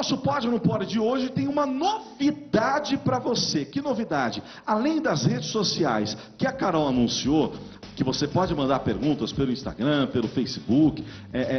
nosso Pode ou Não Pode de hoje tem uma novidade para você. Que novidade? Além das redes sociais que a Carol anunciou, que você pode mandar perguntas pelo Instagram, pelo Facebook,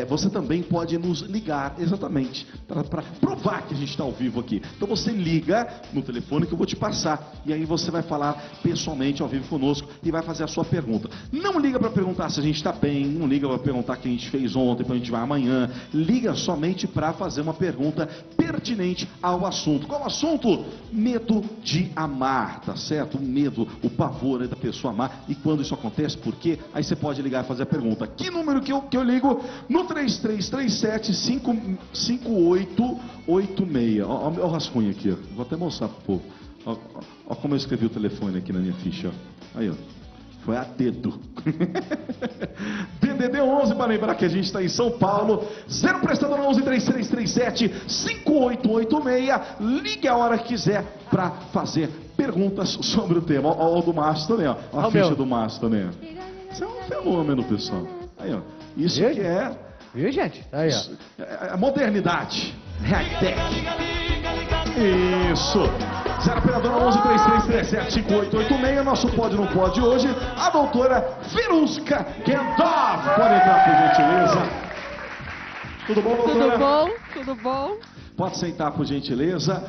você também pode nos ligar, exatamente, para provar que a gente está ao vivo aqui. Então você liga no telefone que eu vou te passar, e aí você vai falar pessoalmente ao vivo conosco e vai fazer a sua pergunta. Não liga para perguntar se a gente está bem, não liga para perguntar o que a gente fez ontem, para a gente vai amanhã, liga somente para fazer uma pergunta pertinente ao assunto. Qual o assunto? Medo de amar, tá certo? O medo, o pavor, né, da pessoa amar, e quando isso acontece, por quê? Aí você pode ligar e fazer a pergunta. Que número que eu ligo? No 3337-5886. Olha o rascunho aqui, ó. Vou até mostrar pro povo. Olha como eu escrevi o telefone aqui na minha ficha. Ó. Aí, ó. Foi a dedo. DDD 11, para lembrar que a gente está em São Paulo. 0 prestador 11-3337-5886. Ligue a hora que quiser para fazer perguntas sobre o tema. Olha o do Márcio também, ó. A ficha do Márcio também, ó. Isso é um fenômeno, pessoal. Aí, ó. Isso que é... Viu, gente? Aí, ó. É modernidade. High-tech. Isso. 0 operadora 11-3337-5886. Nosso Pode ou Não Pode hoje. A doutora Verusca Gendorf. Pode entrar, por gentileza. Tudo bom, doutora? Tudo bom, tudo bom. Pode sentar, por gentileza.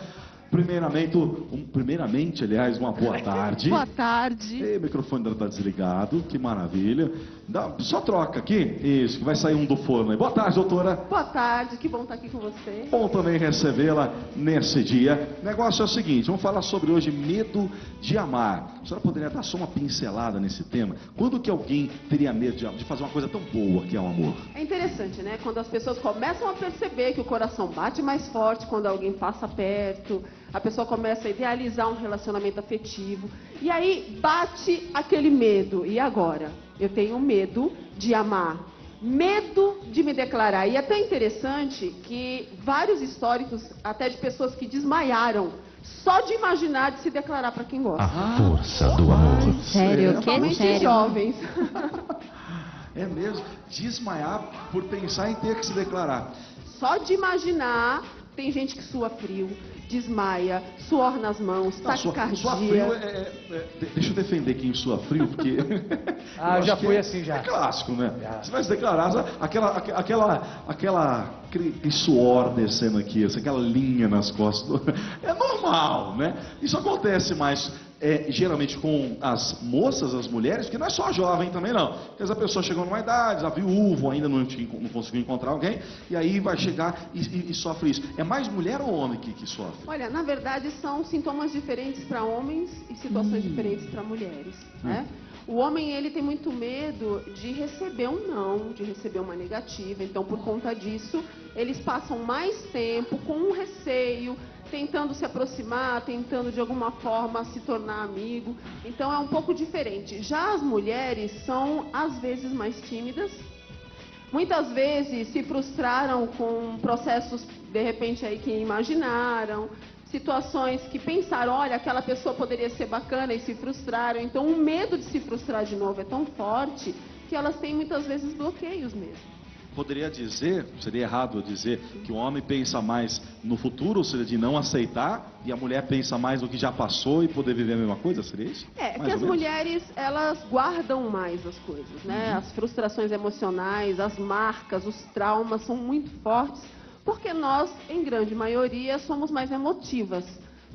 Primeiramente, aliás, uma boa tarde. Boa tarde. E, o microfone dela está desligado, que maravilha. Só troca aqui, isso, que vai sair um do forno aí. Boa tarde, doutora. Boa tarde, que bom estar aqui com você. Bom também recebê-la nesse dia. O negócio é o seguinte, vamos falar sobre hoje medo de amar. A senhora poderia dar só uma pincelada nesse tema? Quando que alguém teria medo de fazer uma coisa tão boa que é o amor? É interessante, né? Quando as pessoas começam a perceber que o coração bate mais forte quando alguém passa perto, a pessoa começa a idealizar um relacionamento afetivo, e aí bate aquele medo. E agora? Eu tenho medo de amar, medo de me declarar. E é até interessante que vários históricos, até de pessoas que desmaiaram, só de imaginar de se declarar para quem gosta. A força do amor. Sério, que Principalmente sério. jovens. É mesmo? Desmaiar por pensar em ter que se declarar. Só de imaginar, tem gente que sua frio, desmaia, suor nas mãos, taquicardia. Sua frio deixa eu defender quem sua frio, porque... Ah, eu já fui assim já. É clássico, né? Já. Você vai se declarar, sabe? Aquele suor descendo aqui, aquela linha nas costas. É normal, né? Isso acontece mais... geralmente com as moças, as mulheres, que não é só jovem também não. Porque a pessoa chegou numa idade, a viúva, ainda não conseguiu encontrar alguém, e aí vai chegar e sofre isso. É mais mulher ou homem que sofre? Olha, na verdade são sintomas diferentes para homens e situações diferentes para mulheres, né? O homem, ele tem muito medo de receber um não, de receber uma negativa. Então, por conta disso, eles passam mais tempo com um receio, tentando se aproximar, tentando de alguma forma se tornar amigo. Então é um pouco diferente. Já as mulheres são às vezes mais tímidas. Muitas vezes se frustraram com processos de repente aí que imaginaram, situações que pensaram, olha, aquela pessoa poderia ser bacana e se frustraram. Então o medo de se frustrar de novo é tão forte que elas têm muitas vezes bloqueios mesmo. Poderia dizer, seria errado eu dizer, que o homem pensa mais no futuro, ou seja, de não aceitar, e a mulher pensa mais no que já passou e poder viver a mesma coisa? Seria isso? É que as mulheres, elas guardam mais as coisas, né? As frustrações emocionais, as marcas, os traumas são muito fortes, porque nós, em grande maioria, somos mais emotivas,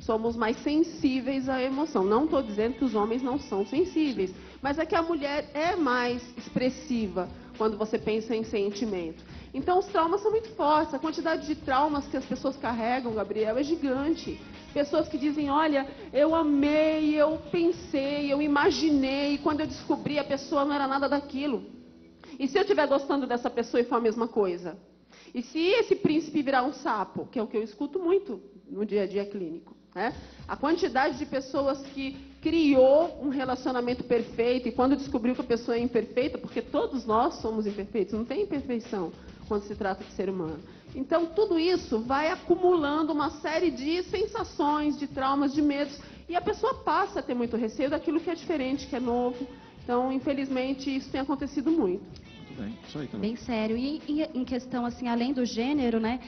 somos mais sensíveis à emoção. Não estou dizendo que os homens não são sensíveis, mas é que a mulher é mais expressiva quando você pensa em sentimento. Então os traumas são muito fortes, a quantidade de traumas que as pessoas carregam, Gabriel, é gigante. Pessoas que dizem, olha, eu amei, eu pensei, eu imaginei, e quando eu descobri a pessoa não era nada daquilo. E se eu estiver gostando dessa pessoa e for a mesma coisa? E se esse príncipe virar um sapo, que é o que eu escuto muito no dia a dia clínico, né? A quantidade de pessoas que criou um relacionamento perfeito e quando descobriu que a pessoa é imperfeita, porque todos nós somos imperfeitos, não tem imperfeição quando se trata de ser humano. Então tudo isso vai acumulando uma série de sensações, de traumas, de medos, e a pessoa passa a ter muito receio daquilo que é diferente, que é novo. Então, infelizmente, isso tem acontecido muito. Muito bem, isso aí também. Bem sério. E em questão, assim, além do gênero, né?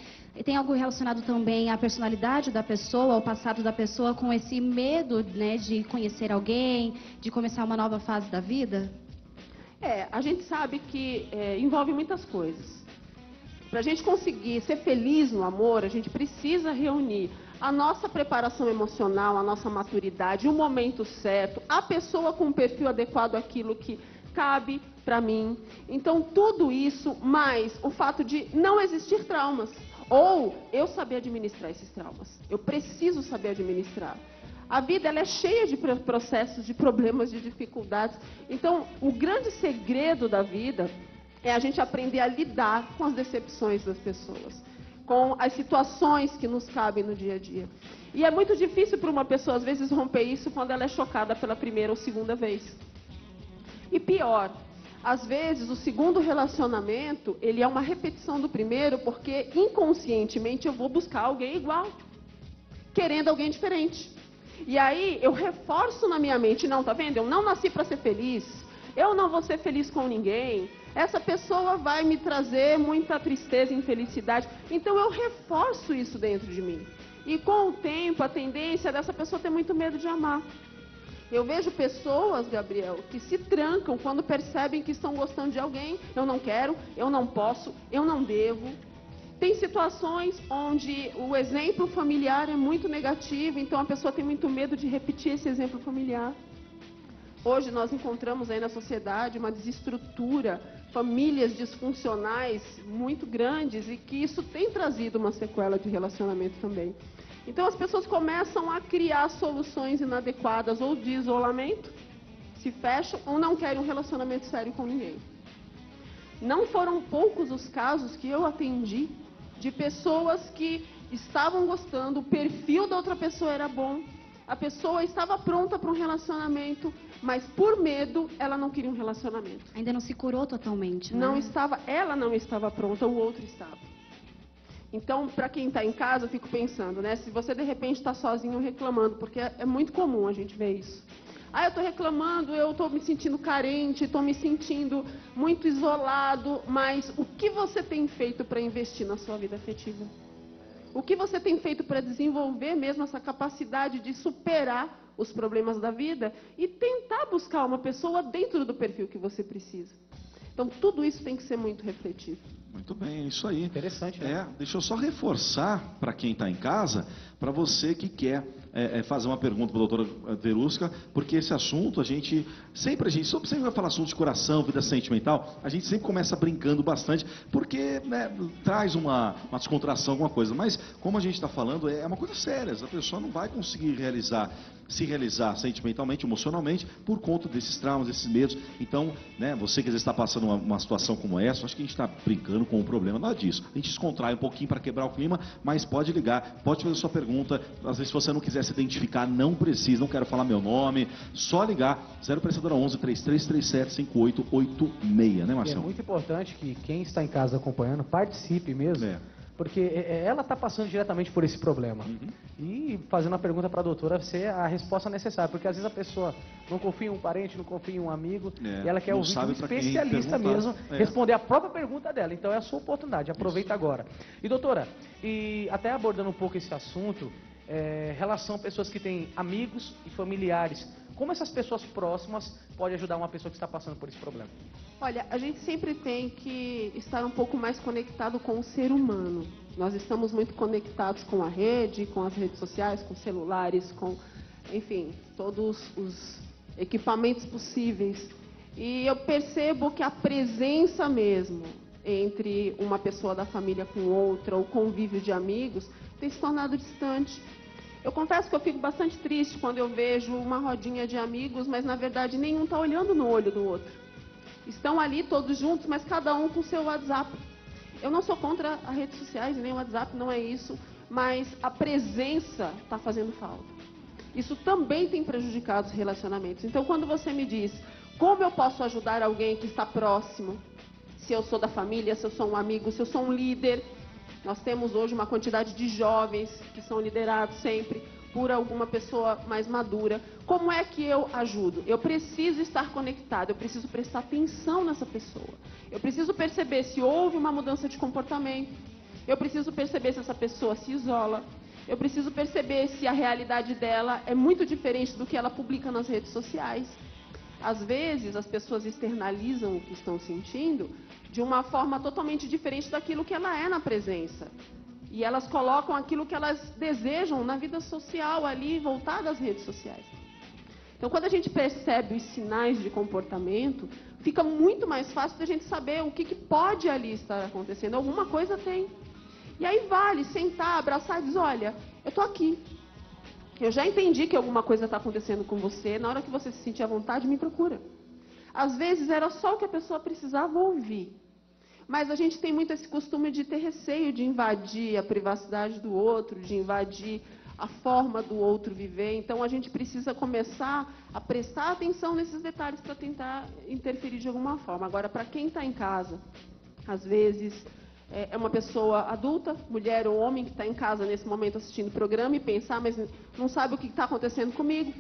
Tem algo relacionado também à personalidade da pessoa, ao passado da pessoa, com esse medo, né, de conhecer alguém, de começar uma nova fase da vida? A gente sabe que envolve muitas coisas. Para a gente conseguir ser feliz no amor, a gente precisa reunir a nossa preparação emocional, a nossa maturidade, o momento certo, a pessoa com o perfil adequado àquilo que cabe para mim. Então, tudo isso, mais o fato de não existir traumas, ou eu saber administrar esses traumas. Eu preciso saber administrar. A vida ela é cheia de processos, de problemas, de dificuldades. Então, o grande segredo da vida é a gente aprender a lidar com as decepções das pessoas, com as situações que nos cabem no dia a dia. E é muito difícil para uma pessoa, às vezes, romper isso quando ela é chocada pela primeira ou segunda vez. E pior, às vezes o segundo relacionamento, ele é uma repetição do primeiro, porque inconscientemente eu vou buscar alguém igual, querendo alguém diferente. E aí eu reforço na minha mente, não, tá vendo? Eu não nasci para ser feliz, eu não vou ser feliz com ninguém, essa pessoa vai me trazer muita tristeza e infelicidade. Então eu reforço isso dentro de mim. E com o tempo, a tendência dessa pessoa ter muito medo de amar. Eu vejo pessoas, Gabriel, que se trancam quando percebem que estão gostando de alguém. Eu não quero, eu não posso, eu não devo. Tem situações onde o exemplo familiar é muito negativo, então a pessoa tem muito medo de repetir esse exemplo familiar. Hoje nós encontramos aí na sociedade uma desestrutura, famílias disfuncionais muito grandes e que isso tem trazido uma sequela de relacionamento também. Então as pessoas começam a criar soluções inadequadas ou de isolamento, se fecham ou não querem um relacionamento sério com ninguém. Não foram poucos os casos que eu atendi de pessoas que estavam gostando, o perfil da outra pessoa era bom, a pessoa estava pronta para um relacionamento, mas por medo ela não queria um relacionamento. Ainda não se curou totalmente, né? Não estava, ela não estava pronta, o outro estava. Então, para quem está em casa, eu fico pensando, né? Se você de repente está sozinho reclamando, porque é muito comum a gente ver isso. Ah, eu estou reclamando, eu estou me sentindo carente, estou me sentindo muito isolado, mas o que você tem feito para investir na sua vida afetiva? O que você tem feito para desenvolver mesmo essa capacidade de superar os problemas da vida e tentar buscar uma pessoa dentro do perfil que você precisa? Então, tudo isso tem que ser muito refletido. Muito bem, é isso aí. Interessante, né? Deixa eu só reforçar para quem está em casa, para você que quer fazer uma pergunta para a doutora Verusca, porque esse assunto a gente sempre vai falar assunto de coração, vida sentimental, a gente sempre começa brincando bastante, porque né, traz uma descontração, alguma coisa, mas como a gente está falando, é uma coisa séria, a pessoa não vai conseguir se realizar sentimentalmente, emocionalmente, por conta desses traumas, desses medos. Então, né, você que às vezes está passando uma situação como essa, acho que a gente está brincando com o problema, nada disso. A gente descontrai um pouquinho para quebrar o clima, mas pode ligar, pode fazer sua pergunta. Às vezes, se você não quiser se identificar, não precisa, não quero falar meu nome, só ligar 0 operadora 11 3337 5886, né, Marcelo? É muito importante que quem está em casa acompanhando participe mesmo. Porque ela está passando diretamente por esse problema. E fazendo a pergunta para a doutora ser a resposta necessária. Porque às vezes a pessoa não confia em um parente, não confia em um amigo, e ela quer ouvir um especialista mesmo responder a própria pergunta dela. Então é a sua oportunidade, aproveita agora. E doutora, e até abordando um pouco esse assunto, relação a pessoas que têm amigos e familiares, como essas pessoas próximas podem ajudar uma pessoa que está passando por esse problema? Olha, a gente sempre tem que estar um pouco mais conectado com o ser humano. Nós estamos muito conectados com a rede, com as redes sociais, com celulares, com, enfim, todos os equipamentos possíveis. E eu percebo que a presença mesmo entre uma pessoa da família com outra, o convívio de amigos, tem se tornado distante. Eu confesso que eu fico bastante triste quando eu vejo uma rodinha de amigos, mas na verdade nenhum está olhando no olho do outro. Estão ali todos juntos, mas cada um com o seu WhatsApp. Eu não sou contra as redes sociais, nem o WhatsApp, não é isso, mas a presença está fazendo falta. Isso também tem prejudicado os relacionamentos. Então, quando você me diz, como eu posso ajudar alguém que está próximo? Se eu sou da família, se eu sou um amigo, se eu sou um líder. Nós temos hoje uma quantidade de jovens que são liderados sempre. por alguma pessoa mais madura. Como é que eu ajudo? Eu preciso estar conectado, eu preciso prestar atenção nessa pessoa. Eu preciso perceber se houve uma mudança de comportamento. Eu preciso perceber se essa pessoa se isola. Eu preciso perceber se a realidade dela é muito diferente do que ela publica nas redes sociais. Às vezes, as pessoas externalizam o que estão sentindo de uma forma totalmente diferente daquilo que ela é na presença. E elas colocam aquilo que elas desejam na vida social ali, voltada às redes sociais. Então, quando a gente percebe os sinais de comportamento, fica muito mais fácil da gente saber o que pode ali estar acontecendo. Alguma coisa tem. E aí vale sentar, abraçar e dizer, olha, eu estou aqui. Eu já entendi que alguma coisa está acontecendo com você. Na hora que você se sentir à vontade, me procura. Às vezes era só o que a pessoa precisava ouvir. Mas a gente tem muito esse costume de ter receio de invadir a privacidade do outro, de invadir a forma do outro viver. Então a gente precisa começar a prestar atenção nesses detalhes para tentar interferir de alguma forma. Agora, para quem está em casa, às vezes é uma pessoa adulta, mulher ou homem, que está em casa nesse momento assistindo o programa e pensa, mas não sabe o que está acontecendo comigo.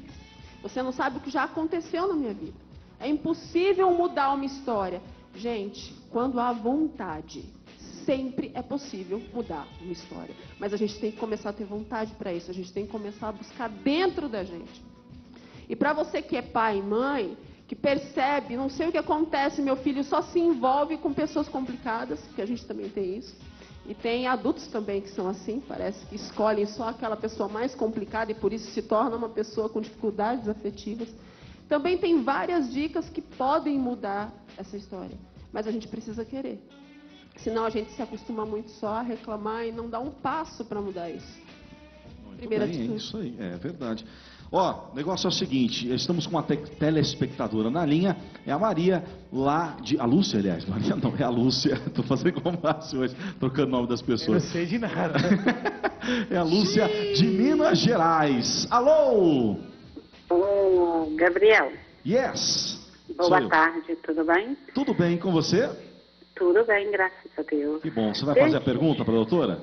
Você não sabe o que já aconteceu na minha vida. É impossível mudar uma história. Gente, quando há vontade, sempre é possível mudar uma história. Mas a gente tem que começar a ter vontade para isso. A gente tem que começar a buscar dentro da gente. E para você que é pai e mãe, que percebe, não sei o que acontece, meu filho só se envolve com pessoas complicadas, que a gente também tem isso. E tem adultos também que são assim, parece que escolhem só aquela pessoa mais complicada e por isso se torna uma pessoa com dificuldades afetivas. Também tem várias dicas que podem mudar essa história, mas a gente precisa querer. Senão a gente se acostuma muito só a reclamar e não dá um passo para mudar isso. Primeira atitude. É isso aí, é verdade. Ó, o negócio é o seguinte, estamos com uma telespectadora na linha, é a Maria lá de... A Lúcia, aliás, Maria não, é a Lúcia, estou fazendo como Márcio hoje, trocando o nome das pessoas. Eu não sei de nada. É a Lúcia de Minas Gerais. Alô! Ô, Gabriel. Yes. Boa tarde, tudo bem? Tudo bem com você? Tudo bem, graças a Deus. Que bom. Você vai fazer a pergunta para a doutora?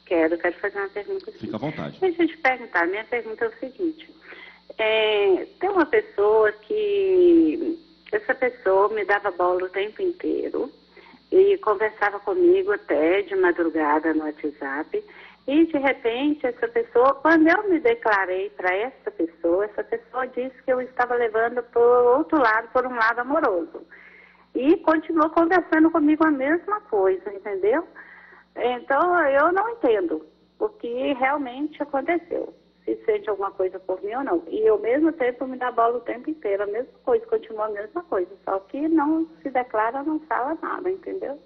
Quero fazer uma pergunta. Fica à vontade. Deixa eu te perguntar, minha pergunta é o seguinte. Tem uma pessoa que... Essa pessoa me dava bola o tempo inteiro e conversava comigo até de madrugada no WhatsApp. E, de repente, essa pessoa, quando eu me declarei para essa pessoa disse que eu estava levando por outro lado, por um lado amoroso. E continuou conversando comigo a mesma coisa, entendeu? Então, eu não entendo o que realmente aconteceu. Se sente alguma coisa por mim ou não. E, ao mesmo tempo, me dá bola o tempo inteiro. A mesma coisa, continua a mesma coisa. Só que não se declara, não fala nada, entendeu?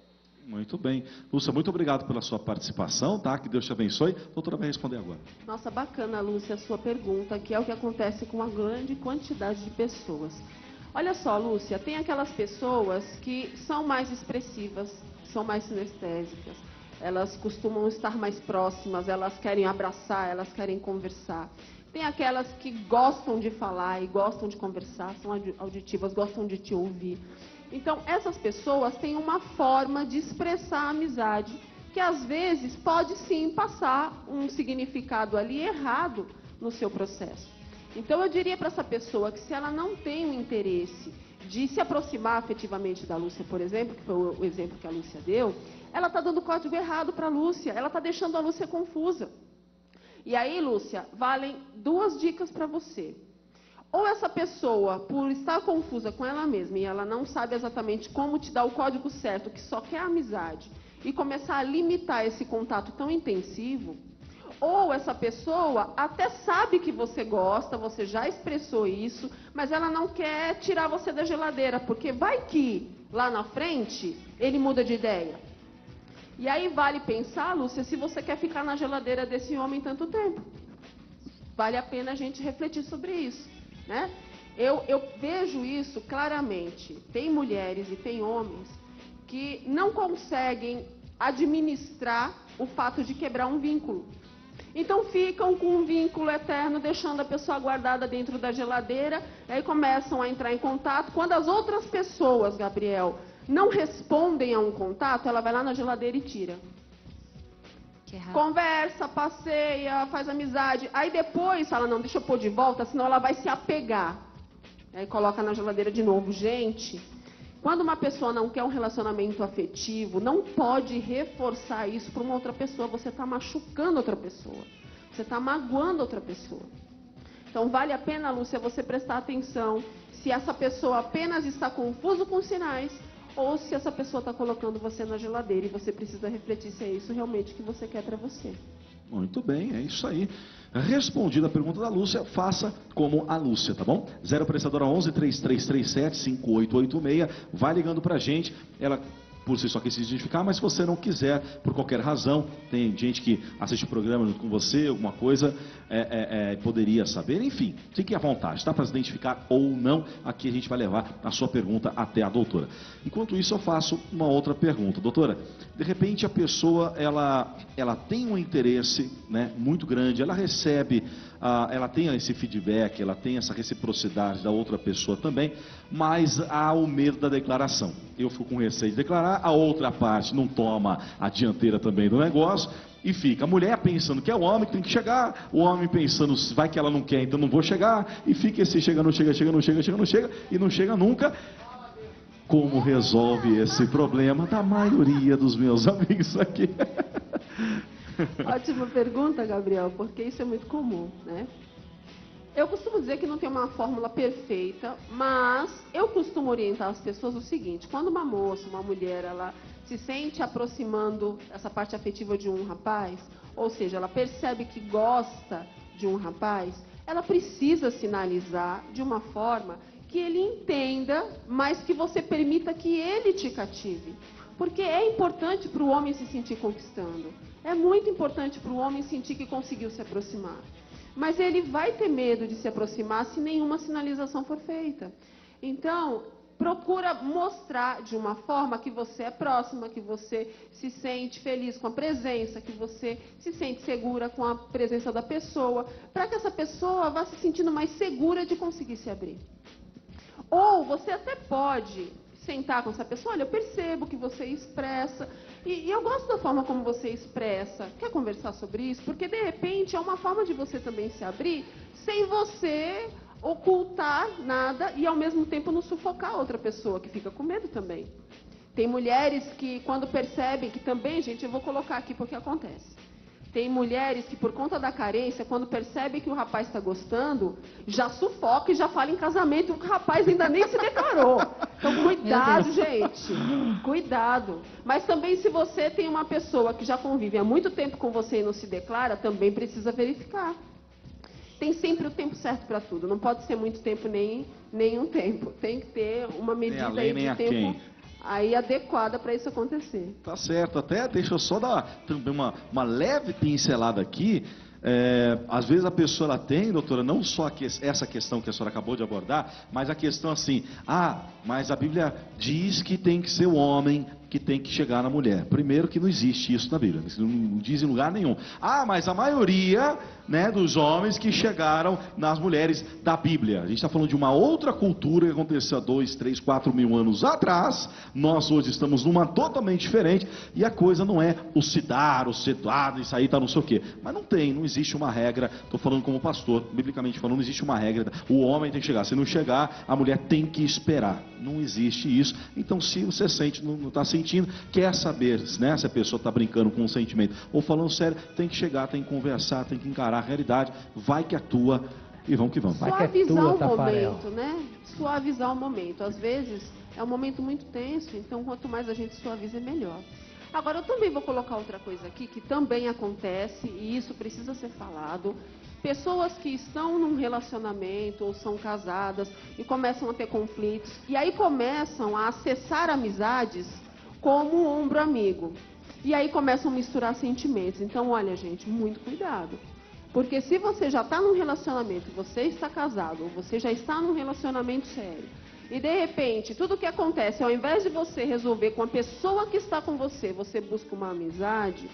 Muito bem. Lúcia, muito obrigado pela sua participação, tá? Que Deus te abençoe. A doutora vai responder agora. Nossa, bacana, Lúcia, a sua pergunta, que é o que acontece com uma grande quantidade de pessoas. Olha só, Lúcia, tem aquelas pessoas que são mais expressivas, são mais sinestésicas, elas costumam estar mais próximas, elas querem abraçar, elas querem conversar. Tem aquelas que gostam de falar e gostam de conversar, são auditivas, gostam de te ouvir. Então, essas pessoas têm uma forma de expressar a amizade, que às vezes pode sim passar um significado ali errado no seu processo. Então, eu diria para essa pessoa que se ela não tem o interesse de se aproximar afetivamente da Lúcia, por exemplo, que foi o exemplo que a Lúcia deu, ela está dando código errado para a Lúcia, ela está deixando a Lúcia confusa. E aí, Lúcia, valem duas dicas para você. Ou essa pessoa, por estar confusa com ela mesma e ela não sabe exatamente como te dar o código certo, que só quer amizade, e começar a limitar esse contato tão intensivo, ou essa pessoa até sabe que você gosta, você já expressou isso, mas ela não quer tirar você da geladeira, porque vai que lá na frente ele muda de ideia. E aí vale pensar, Lúcia, se você quer ficar na geladeira desse homem tanto tempo. Vale a pena a gente refletir sobre isso. Né? Eu vejo isso claramente. Tem mulheres e tem homens que não conseguem administrar o fato de quebrar um vínculo. Então ficam com um vínculo eterno, deixando a pessoa guardada dentro da geladeira, aí começam a entrar em contato. Quando as outras pessoas, Gabriel, não respondem a um contato, ela vai lá na geladeira e tira. Conversa, passeia, faz amizade. Aí depois fala, não, deixa eu pôr de volta, senão ela vai se apegar. Aí coloca na geladeira de novo. Gente, quando uma pessoa não quer um relacionamento afetivo, não pode reforçar isso para uma outra pessoa. Você está machucando outra pessoa. Você está magoando outra pessoa. Então vale a pena, Lúcia, você prestar atenção se essa pessoa apenas está confuso com sinais ou se essa pessoa está colocando você na geladeira e você precisa refletir se é isso realmente que você quer para você. Muito bem, é isso aí. Respondida a pergunta da Lúcia, faça como a Lúcia, tá bom? 0 prestadora 11 3337 5886, vai ligando pra gente, ela por si só quer se identificar, mas se você não quiser, por qualquer razão, tem gente que assiste o programa junto com você, alguma coisa, poderia saber, enfim, fique à vontade, tá? Para se identificar ou não, aqui a gente vai levar a sua pergunta até a doutora. Enquanto isso, eu faço uma outra pergunta. Doutora, de repente a pessoa, ela tem um interesse, né, muito grande, ela recebe, ela tem esse feedback, ela tem essa reciprocidade da outra pessoa também, mas há o medo da declaração. Eu fico com receio de declarar, a outra parte não toma a dianteira também do negócio e fica a mulher pensando que é o homem que tem que chegar, o homem pensando, vai que ela não quer, então não vou chegar, e fica esse chega, não chega, chega, não chega, chega, não chega, e não chega nunca. Como resolve esse problema da maioria dos meus amigos aqui? Ótima pergunta, Gabriel, porque isso é muito comum, né? Eu costumo dizer que não tem uma fórmula perfeita, mas eu costumo orientar as pessoas o seguinte: quando uma moça, uma mulher, ela se sente aproximando essa parte afetiva de um rapaz, ou seja, ela percebe que gosta de um rapaz, ela precisa sinalizar de uma forma que ele entenda, mas que você permita que ele te cative. Porque é importante para o homem se sentir conquistando. É muito importante para o homem sentir que conseguiu se aproximar. Mas ele vai ter medo de se aproximar se nenhuma sinalização for feita. Então, procura mostrar de uma forma que você é próxima, que você se sente feliz com a presença, que você se sente segura com a presença da pessoa, para que essa pessoa vá se sentindo mais segura de conseguir se abrir. Ou você até pode sentar com essa pessoa, olha, eu percebo que você expressa, e eu gosto da forma como você expressa, quer conversar sobre isso? Porque de repente é uma forma de você também se abrir, sem você ocultar nada e ao mesmo tempo não sufocar a outra pessoa, que fica com medo também. Tem mulheres que quando percebem, que também, gente, eu vou colocar aqui porque acontece. Tem mulheres que, por conta da carência, quando percebem que o rapaz está gostando, já sufoca e já fala em casamento, e o rapaz ainda nem se declarou. Então, cuidado, gente. Cuidado. Mas também, se você tem uma pessoa que já convive há muito tempo com você e não se declara, também precisa verificar. Tem sempre o tempo certo para tudo. Não pode ser muito tempo nem um tempo. Tem que ter uma medida aí de tempo aí adequada para isso acontecer. Tá certo, até deixa eu só dar também uma leve pincelada aqui. Às vezes a pessoa ela tem, doutora, não só essa questão que a senhora acabou de abordar, mas a questão assim, mas a Bíblia diz que tem que ser o homem que tem que chegar na mulher. Primeiro que não existe isso na Bíblia, não diz em lugar nenhum. Mas a maioria, né, dos homens que chegaram nas mulheres da Bíblia. A gente está falando de uma outra cultura que aconteceu há 2, 3, 4 mil anos atrás. Nós hoje estamos numa totalmente diferente e a coisa não é o se dar, o ser dado, isso aí tá não sei o quê. Mas não existe uma regra, estou falando como pastor, biblicamente falando, não existe uma regra. O homem tem que chegar, se não chegar, a mulher tem que esperar. Não existe isso. Então, se você sente, não está sentindo, quer saber, né, se a pessoa está brincando com um sentimento ou falando sério, tem que chegar, tem que conversar, tem que encarar a realidade, vai que atua e vamos que vamos. Suavizar o momento, né? Suavizar o momento. Às vezes é um momento muito tenso, então quanto mais a gente suaviza, é melhor. Agora, eu também vou colocar outra coisa aqui, que também acontece, e isso precisa ser falado. Pessoas que estão num relacionamento ou são casadas e começam a ter conflitos, e aí começam a acessar amizades como um ombro amigo. E aí começam a misturar sentimentos. Então, olha, gente, muito cuidado. Porque se você já está num relacionamento, você está casado, ou você já está num relacionamento sério, e de repente, tudo que acontece, ao invés de você resolver com a pessoa que está com você, você busca uma amizade,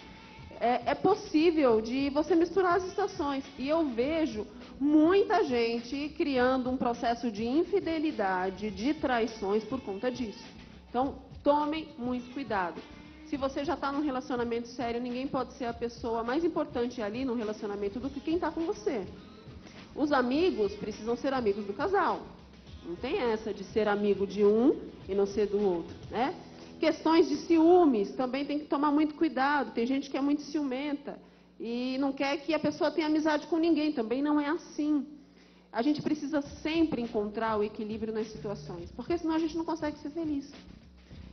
é possível de você misturar as estações. E eu vejo muita gente criando um processo de infidelidade, de traições por conta disso. Então, tomem muito cuidado. Se você já está num relacionamento sério, ninguém pode ser a pessoa mais importante ali no relacionamento do que quem está com você. Os amigos precisam ser amigos do casal. Não tem essa de ser amigo de um e não ser do outro, né? Questões de ciúmes, também tem que tomar muito cuidado. Tem gente que é muito ciumenta e não quer que a pessoa tenha amizade com ninguém. Também não é assim. A gente precisa sempre encontrar o equilíbrio nas situações, porque senão a gente não consegue ser feliz.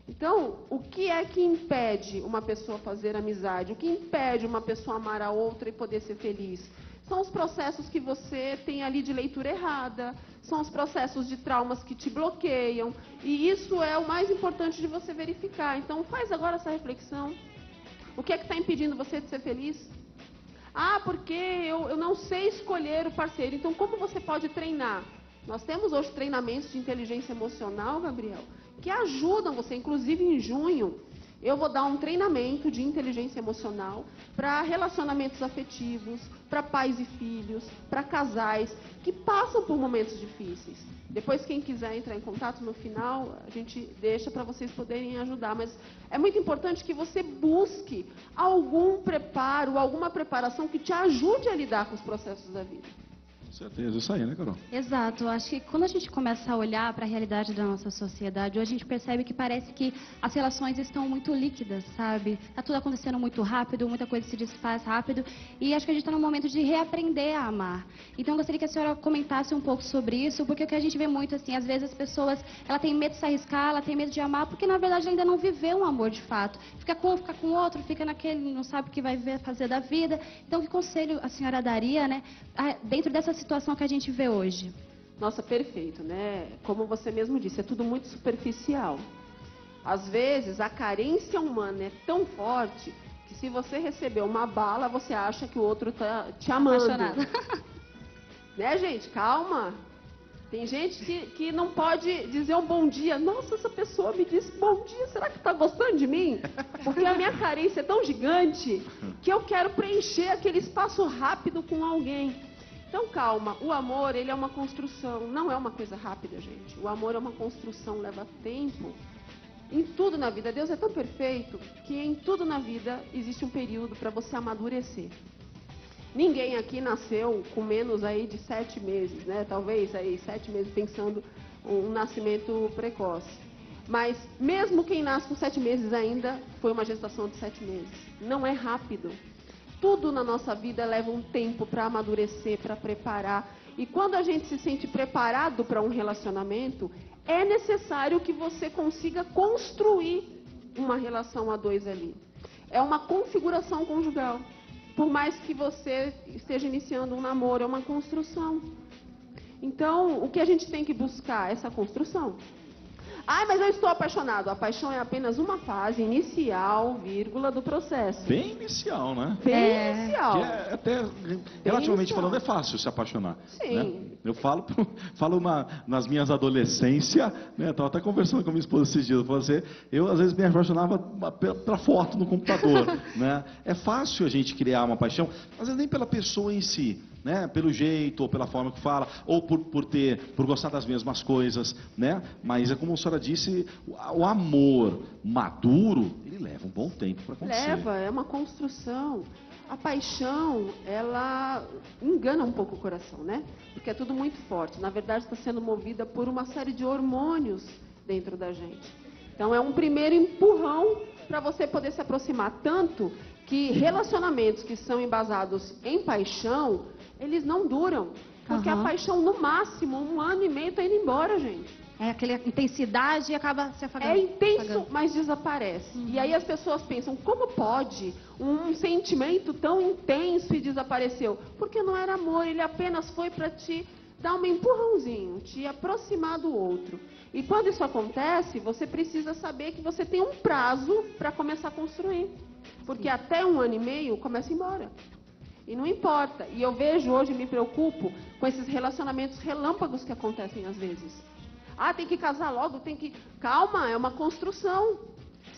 Então, o que é que impede uma pessoa fazer amizade? O que impede uma pessoa amar a outra e poder ser feliz? São os processos que você tem ali de leitura errada, são os processos de traumas que te bloqueiam, e isso é o mais importante de você verificar. Então, faz agora essa reflexão. O que é que está impedindo você de ser feliz? Ah, porque eu não sei escolher o parceiro. Então, como você pode treinar? Nós temos hoje treinamentos de inteligência emocional, Gabriel, que ajudam você. Inclusive, em junho, eu vou dar um treinamento de inteligência emocional para relacionamentos afetivos, para pais e filhos, para casais que passam por momentos difíceis. Depois, quem quiser entrar em contato no final, a gente deixa para vocês poderem ajudar. Mas é muito importante que você busque algum preparo, alguma preparação que te ajude a lidar com os processos da vida. Com certeza, isso aí, né, Carol? Exato, eu acho que quando a gente começa a olhar para a realidade da nossa sociedade, a gente percebe que parece que as relações estão muito líquidas, sabe? Tá tudo acontecendo muito rápido, muita coisa se desfaz rápido, e acho que a gente está num momento de reaprender a amar. Então eu gostaria que a senhora comentasse um pouco sobre isso, porque o que a gente vê muito, assim, às vezes as pessoas, ela tem medo de se arriscar, ela tem medo de amar, porque na verdade ainda não viveu um amor de fato. Fica com um, fica com outro, fica naquele, não sabe o que vai fazer da vida. Então que conselho a senhora daria, né, dentro dessa situação que a gente vê hoje? Nossa, perfeito, né? Como você mesmo disse, é tudo muito superficial. Às vezes, a carência humana é tão forte que se você receber uma bala, você acha que o outro tá te amando. Apaixonada. Né, gente? Calma. Tem gente que não pode dizer um bom dia. Nossa, essa pessoa me disse bom dia, será que está gostando de mim? Porque a minha carência é tão gigante que eu quero preencher aquele espaço rápido com alguém. Então, calma, o amor, ele é uma construção, não é uma coisa rápida, gente. O amor é uma construção, leva tempo. Em tudo na vida, Deus é tão perfeito que em tudo na vida existe um período para você amadurecer. Ninguém aqui nasceu com menos aí de 7 meses, né? Talvez aí 7 meses pensando um nascimento precoce. Mas mesmo quem nasce com 7 meses ainda foi uma gestação de 7 meses. Não é rápido. Tudo na nossa vida leva um tempo para amadurecer, para preparar. E quando a gente se sente preparado para um relacionamento, é necessário que você consiga construir uma relação a dois ali. É uma configuração conjugal. Por mais que você esteja iniciando um namoro, é uma construção. Então, o que a gente tem que buscar é essa construção. Ah, mas eu estou apaixonado. A paixão é apenas uma fase inicial, vírgula, do processo. Bem inicial, né? Bem inicial. Que é até, relativamente falando, é fácil se apaixonar. Sim. Né? Eu falo nas minhas adolescências, né? Estava até conversando com a minha esposa esses dias. Eu às vezes me apaixonava para foto no computador. Né? É fácil a gente criar uma paixão, às vezes nem pela pessoa em si. Né? Pelo jeito, ou pela forma que fala, ou por gostar das mesmas coisas, né? Mas é como a senhora disse, o amor maduro, ele leva um bom tempo para acontecer. Leva, é uma construção. A paixão, ela engana um pouco o coração, né? Porque é tudo muito forte. Na verdade, está sendo movida por uma série de hormônios dentro da gente. Então, é um primeiro empurrão para você poder se aproximar. Tanto que relacionamentos que são embasados em paixão, eles não duram. Porque a paixão, no máximo, 1 ano e meio, está indo embora, gente. É aquela intensidade e acaba se afagando. É intenso, mas desaparece. E aí as pessoas pensam, como pode um sentimento tão intenso e desapareceu? Porque não era amor, ele apenas foi para te dar um empurrãozinho, te aproximar do outro. E quando isso acontece, você precisa saber que você tem um prazo para começar a construir. Porque até 1 ano e meio começa a ir embora. E não importa. E eu vejo hoje, me preocupo com esses relacionamentos relâmpagos que acontecem às vezes. Ah, tem que casar logo, tem que... Calma, é uma construção.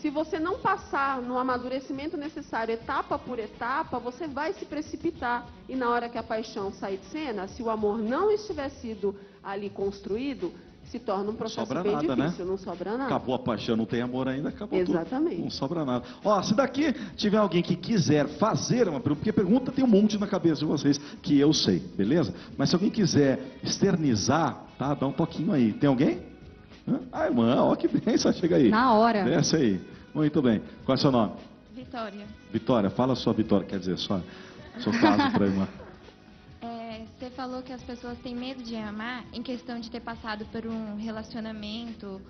Se você não passar no amadurecimento necessário, etapa por etapa, você vai se precipitar. E na hora que a paixão sair de cena, se o amor não estiver sido ali construído, se torna um processo Sobra bem nada, difícil, né? não sobra nada. Acabou a paixão, não tem amor ainda, acabou Exatamente. tudo. Não sobra nada. Ó, se daqui tiver alguém que quiser fazer uma pergunta, porque pergunta tem um monte na cabeça de vocês, que eu sei, beleza? Mas se alguém quiser externizar, tá? Dá um toquinho aí. Tem alguém? Ah, irmã, ó que bem, só chega aí. Na hora. Desce aí. Muito bem. Qual é o seu nome? Vitória. Vitória, fala a sua Vitória, quer dizer, só caso para a irmã. Você falou que as pessoas têm medo de amar em questão de ter passado por um relacionamento,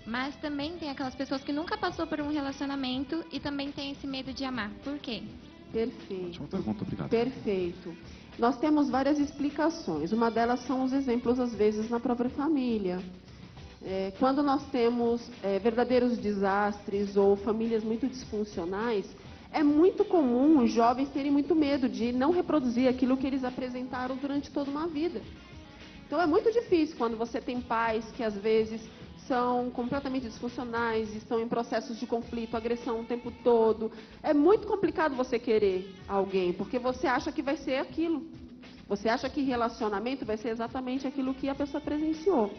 mas também tem aquelas pessoas que nunca passou por um relacionamento e também tem esse medo de amar. Por quê? Perfeito. Ótima pergunta, obrigado. Perfeito. Nós temos várias explicações. Uma delas são os exemplos, às vezes, na própria família. Quando nós temos verdadeiros desastres ou famílias muito disfuncionais, é muito comum os jovens terem muito medo de não reproduzir aquilo que eles apresentaram durante toda uma vida. Então é muito difícil quando você tem pais que às vezes são completamente disfuncionais, estão em processos de conflito, agressão o tempo todo. É muito complicado você querer alguém, porque você acha que vai ser aquilo. Você acha que relacionamento vai ser exatamente aquilo que a pessoa presenciou.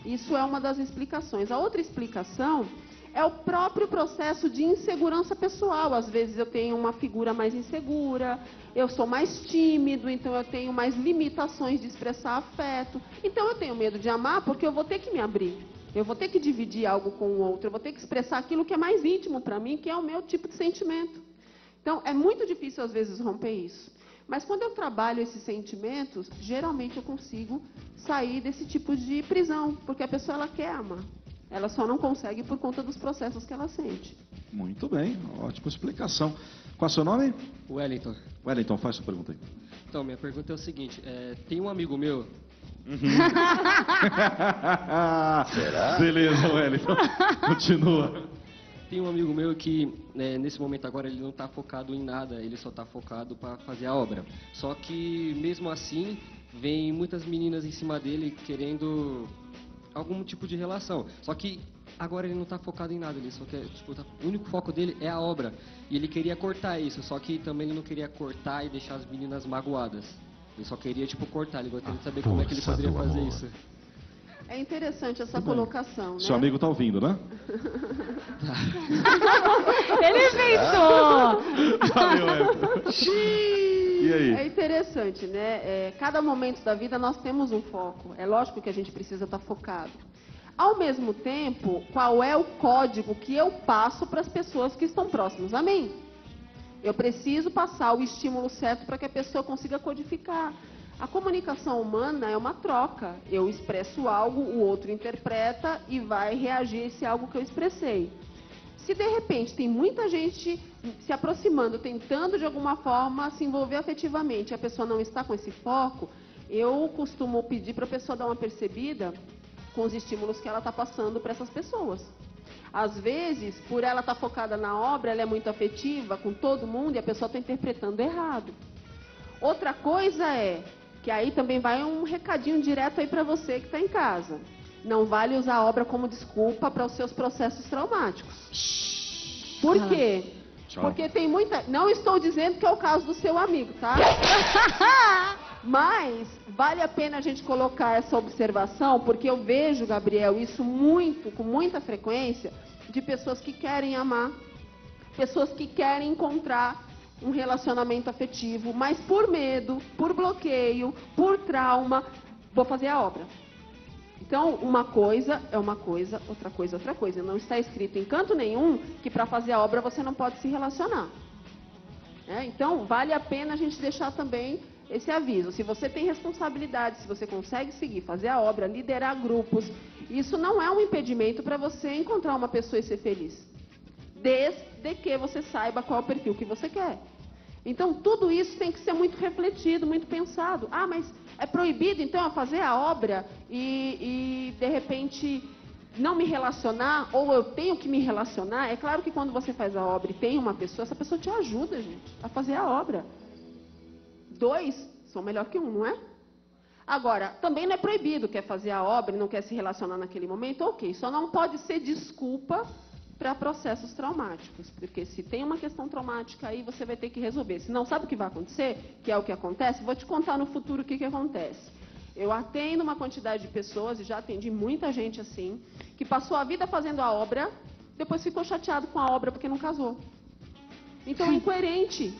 Isso é uma das explicações. A outra explicação é o próprio processo de insegurança pessoal. Às vezes eu tenho uma figura mais insegura, eu sou mais tímido, então eu tenho mais limitações de expressar afeto. Então eu tenho medo de amar porque eu vou ter que me abrir. Eu vou ter que dividir algo com o outro, eu vou ter que expressar aquilo que é mais íntimo para mim, que é o meu tipo de sentimento. Então é muito difícil às vezes romper isso. Mas quando eu trabalho esses sentimentos, geralmente eu consigo sair desse tipo de prisão, porque a pessoa ela quer amar. Ela só não consegue por conta dos processos que ela sente. Muito bem, ótima explicação. Qual é o seu nome? Wellington. Wellington, faz sua pergunta aí. Então, minha pergunta é o seguinte, tem um amigo meu... Será? Beleza, Wellington. Continua. Tem um amigo meu que, nesse momento agora, ele não está focado em nada, ele só está focado para fazer a obra. Só que, mesmo assim, vem muitas meninas em cima dele querendo algum tipo de relação. Só que agora ele não está focado em nada, ele só quer, o único foco dele é a obra. E ele queria cortar isso, só que também ele não queria cortar e deixar as meninas magoadas. Ele só queria, cortar, ele gostaria de saber como é que ele poderia fazer isso. É interessante essa colocação, né? Seu amigo está ouvindo, né? Ele pensou! Valeu, Wellington. E aí? É interessante, né? Cada momento da vida nós temos um foco. É lógico que a gente precisa estar focado. Ao mesmo tempo, qual é o código que eu passo para as pessoas que estão próximas a mim? Eu preciso passar o estímulo certo para que a pessoa consiga codificar. A comunicação humana é uma troca. Eu expresso algo, o outro interpreta e vai reagir a esse algo que eu expressei. Se de repente tem muita gente se aproximando, tentando de alguma forma se envolver afetivamente, e a pessoa não está com esse foco, eu costumo pedir para a pessoa dar uma percebida com os estímulos que ela está passando para essas pessoas. Às vezes, por ela estar focada na obra, ela é muito afetiva com todo mundo e a pessoa está interpretando errado. Outra coisa é que aí também vai um recadinho direto aí para você que está em casa. Não vale usar a obra como desculpa para os seus processos traumáticos. Por quê? Tchau. Porque tem muita... Não estou dizendo que é o caso do seu amigo, tá? Mas vale a pena a gente colocar essa observação, porque eu vejo, Gabriel, isso com muita frequência, de pessoas que querem amar, pessoas que querem encontrar um relacionamento afetivo, mas por medo, por bloqueio, por trauma, vou fazer a obra. Então, uma coisa é uma coisa, outra coisa é outra coisa. Não está escrito em canto nenhum que para fazer a obra você não pode se relacionar. Então, vale a pena a gente deixar também esse aviso. Se você tem responsabilidade, se você consegue seguir, fazer a obra, liderar grupos, isso não é um impedimento para você encontrar uma pessoa e ser feliz. Desde que você saiba qual é o perfil que você quer. Então, tudo isso tem que ser muito refletido, muito pensado. Ah, mas é proibido, então, eu fazer a obra e de repente, não me relacionar, ou eu tenho que me relacionar? É claro que quando você faz a obra e tem uma pessoa, essa pessoa te ajuda, gente, a fazer a obra. 2 são melhor que 1, não é? Agora, também não é proibido, quer fazer a obra e não quer se relacionar naquele momento, ok. Só não pode ser desculpa para processos traumáticos, porque se tem uma questão traumática aí, você vai ter que resolver. Se não sabe o que vai acontecer, que é o que acontece, vou te contar no futuro o que acontece. Eu atendo uma quantidade de pessoas, e já atendi muita gente assim, que passou a vida fazendo a obra, depois ficou chateado com a obra porque não casou. Então é incoerente.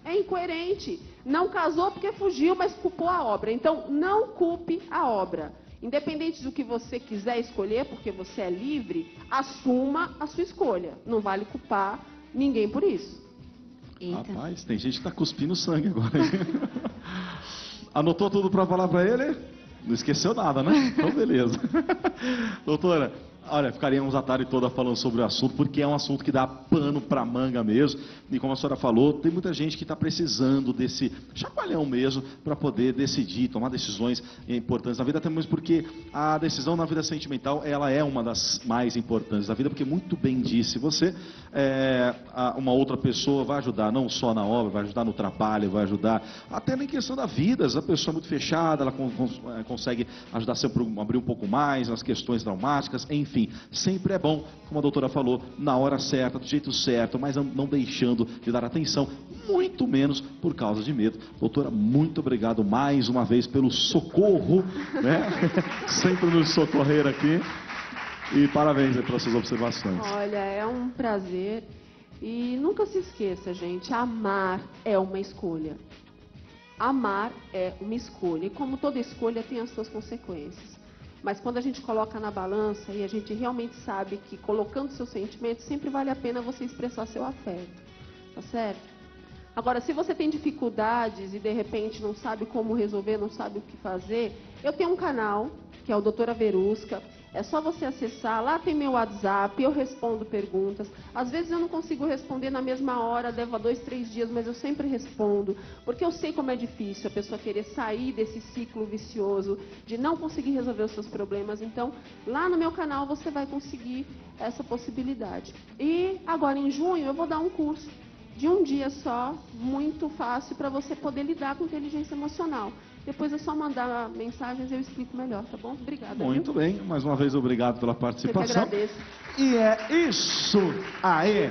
É incoerente. Não casou porque fugiu, mas culpou a obra. Então não culpe a obra. Independente do que você quiser escolher, porque você é livre, assuma a sua escolha. Não vale culpar ninguém por isso. Eita. Rapaz, tem gente que tá cuspindo sangue agora. Anotou tudo para falar para ele? Não esqueceu nada, né? Então, beleza. Doutora, olha, ficaríamos a tarde toda falando sobre o assunto, porque é um assunto que dá pano para manga mesmo. E como a senhora falou, tem muita gente que está precisando desse chacoalhão mesmo para poder decidir, tomar decisões importantes na vida, até mesmo porque a decisão na vida sentimental, ela é uma das mais importantes da vida, porque muito bem disse você, uma outra pessoa vai ajudar não só na obra, vai ajudar no trabalho, vai ajudar até na questão da vida. Se a pessoa é muito fechada, ela consegue ajudar sempre a abrir um pouco mais nas questões traumáticas, enfim, sempre é bom, como a doutora falou, na hora certa, do jeito certo, mas não deixando de dar atenção, muito menos por causa de medo. Doutora, muito obrigado mais uma vez pelo socorro, né? Sempre nos socorrer aqui. E parabéns aí pelas suas observações. Olha, é um prazer. E nunca se esqueça, gente, amar é uma escolha. Amar é uma escolha. E como toda escolha tem as suas consequências. Mas quando a gente coloca na balança e a gente realmente sabe que colocando seus sentimentos, sempre vale a pena você expressar seu afeto. Tá certo? Agora, se você tem dificuldades e de repente não sabe como resolver, não sabe o que fazer, eu tenho um canal, que é o Doutora Verusca. É só você acessar, lá tem meu WhatsApp, eu respondo perguntas. Às vezes eu não consigo responder na mesma hora, leva 2, 3 dias, mas eu sempre respondo. Porque eu sei como é difícil a pessoa querer sair desse ciclo vicioso, de não conseguir resolver os seus problemas. Então, lá no meu canal você vai conseguir essa possibilidade. E agora em junho eu vou dar um curso de um dia só, muito fácil, para você poder lidar com inteligência emocional. Depois é só mandar mensagens e eu explico melhor, tá bom? Obrigada. Muito bem, mais uma vez obrigado pela participação. Eu que agradeço. E é isso aí.